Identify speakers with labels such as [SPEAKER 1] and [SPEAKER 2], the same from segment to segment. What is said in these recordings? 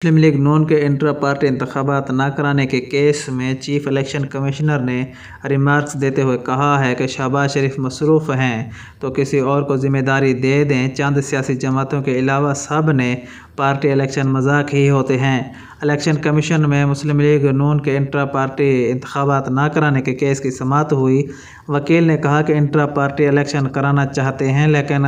[SPEAKER 1] مسلم league نون کے intra party انتخابات نہ کرانے کے کیس میں چیف الیکشن کمشنر نے ریمارکس دیتے ہوئے کہا ہے کہ شہباز شریف مصروف ہیں تو کسی اور کو ذمہ داری دے دیں۔ چند سیاسی جماعتوں کے علاوہ سب نے پارٹی الیکشن مذاق ہی ہوتے ہیں۔ الیکشن کمیشن میں مسلم لیگ نون کے انٹرا پارٹی انتخابات نہ کرانے کے کیس کی سماعت ہوئی۔ وکیل نے کہا کہ انٹرا پارٹی الیکشن کرانا چاہتے ہیں لیکن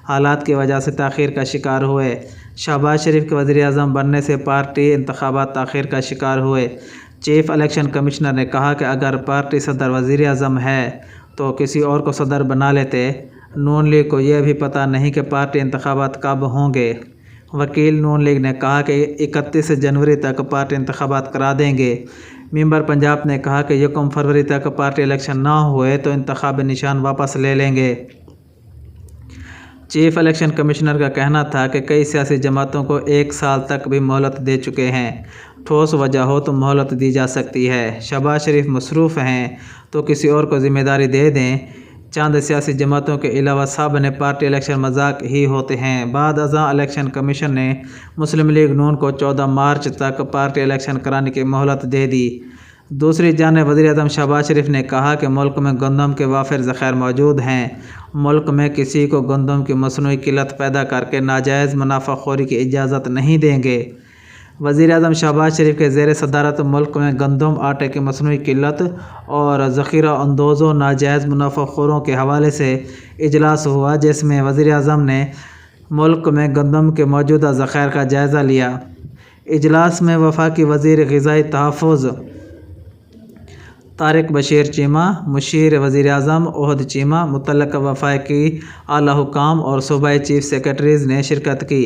[SPEAKER 1] حالات کی وجہ سے تاخیر کا شکار ہوئے۔ شہباز شریف کے وزیر اعظم بننے سے پارٹی انتخابات تاخیر کا شکار ہوئے۔ چیف الیکشن کمشنر نے کہا کہ اگر پارٹی صدر وزیر اعظم ہے تو کسی اور کو صدر بنا لیتے۔ نون لیگ کو یہ بھی پتہ نہیں کہ پارٹی انتخابات کب ہوں گے۔ وکیل نون لیگ نے کہا کہ 31 جنوری تک پارٹی انتخابات کرا دیں گے۔ ممبر پنجاب نے کہا کہ 1 فروری تک پارٹی الیکشن نہ ہوئے تو انتخابی نشان واپس لے لیں گے۔ چیف الیکشن کمشنر کا کہنا تھا کہ کئی سیاسی جماعتوں کو 1 سال تک بھی مہلت دے چکے ہیں۔ ٹھوس وجہ ہو تو مہلت دی جا سکتی ہے۔ شہباز شریف مصروف ہیں تو کسی اور کو ذمہ داری دے دیں۔ چند سیاسی جماعتوں کے علاوہ سب نے پارٹی الیکشن مذاق ہی ہوتے ہیں۔ بعد ازاں الیکشن کمیشن نے مسلم لیگ نون کو 14 مارچ تک پارٹی الیکشن کرانے کی مہلت دے دی۔ دوسری جانب وزیر اعظم شہباز شریف نے کہا کہ ملک میں گندم کے وافر ذخائر موجود ہیں۔ ملک میں کسی کو گندم کی مصنوعی قلت پیدا کر کے ناجائز منافع خوری کی اجازت نہیں دیں گے۔ وزیر اعظم شہباز شریف کے زیر صدارت ملک میں گندم آٹے کی مصنوعی قلت اور ذخیرہ اندوزوں ناجائز منافع خوروں کے حوالے سے اجلاس ہوا جس میں وزیر اعظم نے ملک میں گندم کے موجودہ ذخائر کا جائزہ لیا۔ اجلاس میں وفاقی وزیر غذائی تحفظ طارق بشیر چیمہ، مشیر وزیر اعظم احد چیمہ، متعلقہ وفاقی اعلیٰ حکام اور صوبائی چیف سیکرٹریز نے شرکت کی،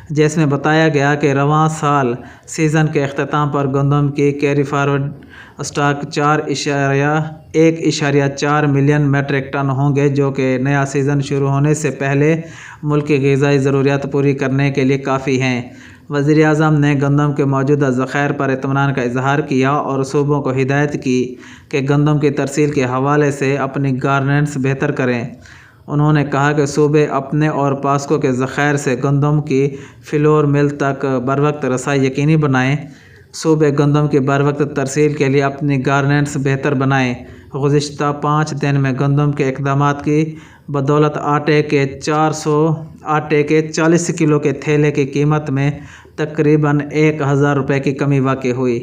[SPEAKER 1] جس میں بتایا گیا کہ رواں سال سیزن کے اختتام پر گندم کی carry forward stock 1.4 million metric ton ہوں گے جو کہ نیا سیزن شروع ہونے سے پہلے ملک کی غذائی ضروریات پوری کرنے کے لیے کافی ہیں۔ وزیر اعظم نے گندم کے موجودہ ذخائر پر اطمینان کا اظہار کیا اور صوبوں کو ہدایت کی کہ گندم کی ترسیل کے حوالے سے اپنی گورننس بہتر کریں۔ انہوں نے کہا کہ صوبے اپنے اور پاسکو کے ذخائر سے گندم کی فلور مل تک بروقت رسائی یقینی بنائیں۔ صوبے گندم کی بروقت ترسیل کے لیے اپنی گورننس بہتر بنائیں۔ گزشتہ 5 دن میں گندم کے اقدامات کی بدولت آٹے کے 40 کلو کے تھیلے کی قیمت میں تقریباً 1000 روپے کی کمی واقع ہوئی،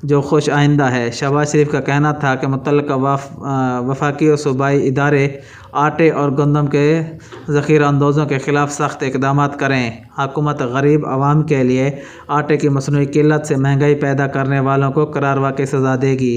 [SPEAKER 1] جو خوش آئندہ ہے۔ شہباز شریف کا کہنا تھا کہ متعلقہ وفاقی و صوبائی ادارے آٹے اور گندم کے ذخیرہ اندوزوں کے خلاف سخت اقدامات کریں۔ حکومت غریب عوام کے لیے آٹے کی مصنوعی قلت سے مہنگائی پیدا کرنے والوں کو قرار واقعی سزا دے گی۔